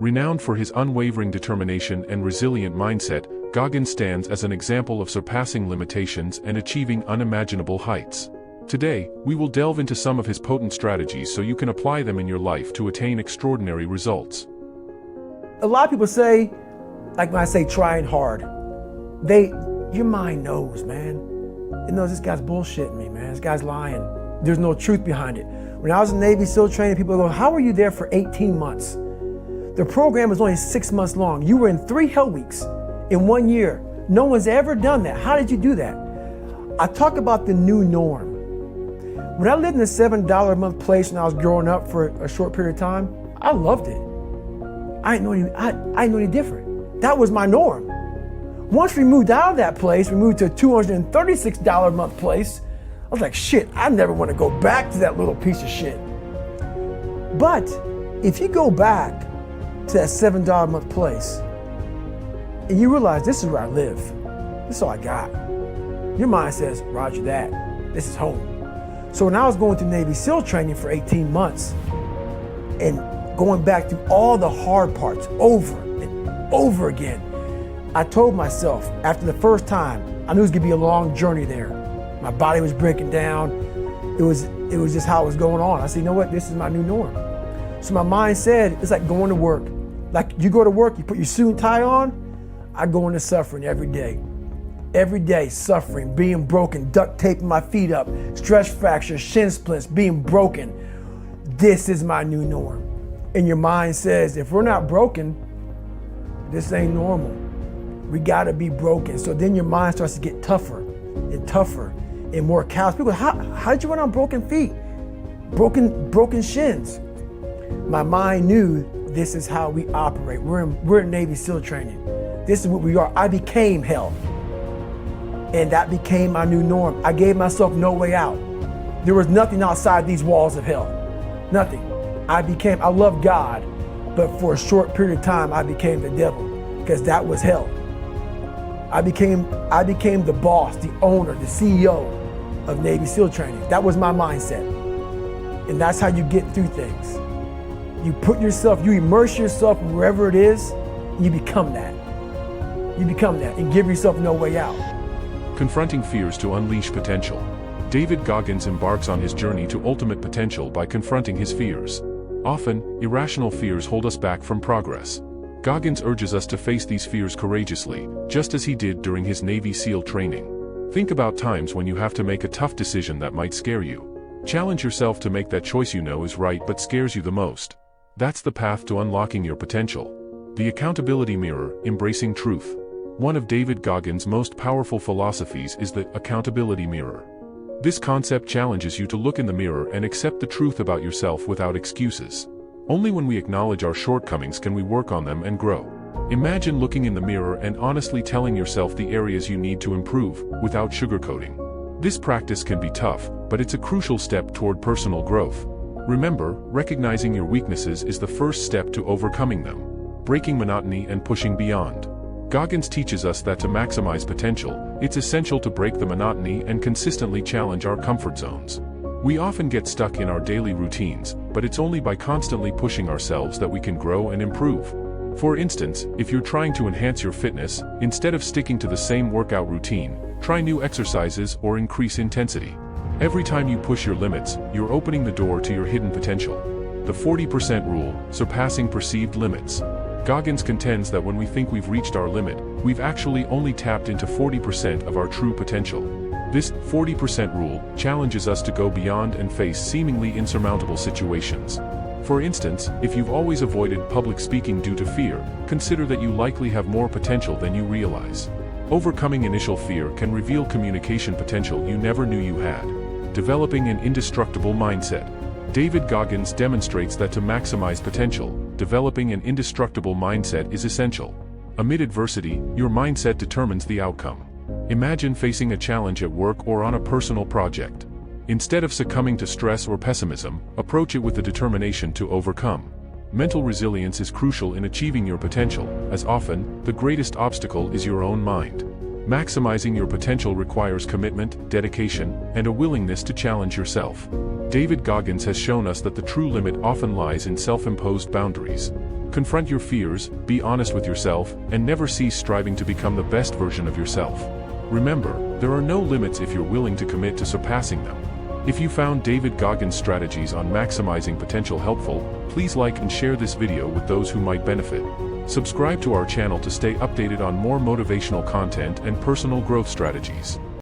Renowned for his unwavering determination and resilient mindset, Goggins stands as an example of surpassing limitations and achieving unimaginable heights. Today, we will delve into some of his potent strategies so you can apply them in your life to attain extraordinary results. A lot of people say, like when I say trying hard, your mind knows, man. It knows this guy's bullshitting me, man. This guy's lying. There's no truth behind it. When I was in Navy SEAL training, people go, how were you there for 18 months? The program was only 6 months long. You were in 3 hell weeks in 1 year. No one's ever done that. How did you do that? I talk about the new norm. When I lived in a $7 a month place when I was growing up for a short period of time, I loved it. I didn't know any different. That was my norm. Once we moved out of that place, we moved to a $236 a month place. I was like, shit, I never want to go back to that little piece of shit. But if you go back to that $7 a month place and you realize this is where I live, this is all I got, your mind says, roger that, this is home. So when I was going through Navy SEAL training for 18 months and going back through all the hard parts over and over again, I told myself after the first time, I knew it was gonna be a long journey there. My body was breaking down. It was just how it was going on. I said, you know what, this is my new norm. So my mind said, it's like going to work. Like you go to work, you put your suit and tie on, I go into suffering every day. Every day suffering, being broken, duct taping my feet up, stress fractures, shin splints, being broken. This is my new norm. And your mind says, if we're not broken, this ain't normal. We gotta be broken. So then your mind starts to get tougher and tougher and more callous. People go, how did you run on broken feet? Broken shins. My mind knew this is how we operate. We're in Navy SEAL training. This is what we are. I became hell. And that became my new norm. I gave myself no way out. There was nothing outside these walls of hell. Nothing. I love God, but for a short period of time, I became the devil because that was hell. I became the boss, the owner, the CEO of Navy SEAL training. That was my mindset. And that's how you get through things. You immerse yourself in wherever it is, and you become that. You become that and give yourself no way out. Confronting fears to unleash potential. David Goggins embarks on his journey to ultimate potential by confronting his fears. Often, irrational fears hold us back from progress. Goggins urges us to face these fears courageously, just as he did during his Navy SEAL training. Think about times when you have to make a tough decision that might scare you. Challenge yourself to make that choice you know is right but scares you the most. That's the path to unlocking your potential. The accountability mirror, embracing truth. One of David Goggins' most powerful philosophies is the accountability mirror. This concept challenges you to look in the mirror and accept the truth about yourself without excuses. Only when we acknowledge our shortcomings can we work on them and grow. Imagine looking in the mirror and honestly telling yourself the areas you need to improve, without sugarcoating. This practice can be tough, but it's a crucial step toward personal growth. Remember, recognizing your weaknesses is the first step to overcoming them, breaking monotony and pushing beyond. Goggins teaches us that to maximize potential, it's essential to break the monotony and consistently challenge our comfort zones. We often get stuck in our daily routines, but it's only by constantly pushing ourselves that we can grow and improve. For instance, if you're trying to enhance your fitness, instead of sticking to the same workout routine, try new exercises or increase intensity. Every time you push your limits, you're opening the door to your hidden potential. The 40% rule, surpassing perceived limits. Goggins contends that when we think we've reached our limit, we've actually only tapped into 40% of our true potential. This 40% rule challenges us to go beyond and face seemingly insurmountable situations. For instance, if you've always avoided public speaking due to fear, consider that you likely have more potential than you realize. Overcoming initial fear can reveal communication potential you never knew you had. Developing an indestructible mindset. David Goggins demonstrates that to maximize potential, developing an indestructible mindset is essential. Amid adversity, your mindset determines the outcome. Imagine facing a challenge at work or on a personal project. Instead of succumbing to stress or pessimism, approach it with the determination to overcome. Mental resilience is crucial in achieving your potential, as often, the greatest obstacle is your own mind. Maximizing your potential requires commitment, dedication, and a willingness to challenge yourself. David Goggins has shown us that the true limit often lies in self-imposed boundaries. Confront your fears, be honest with yourself, and never cease striving to become the best version of yourself. Remember, there are no limits if you're willing to commit to surpassing them. If you found David Goggins' strategies on maximizing potential helpful, please like and share this video with those who might benefit. Subscribe to our channel to stay updated on more motivational content and personal growth strategies.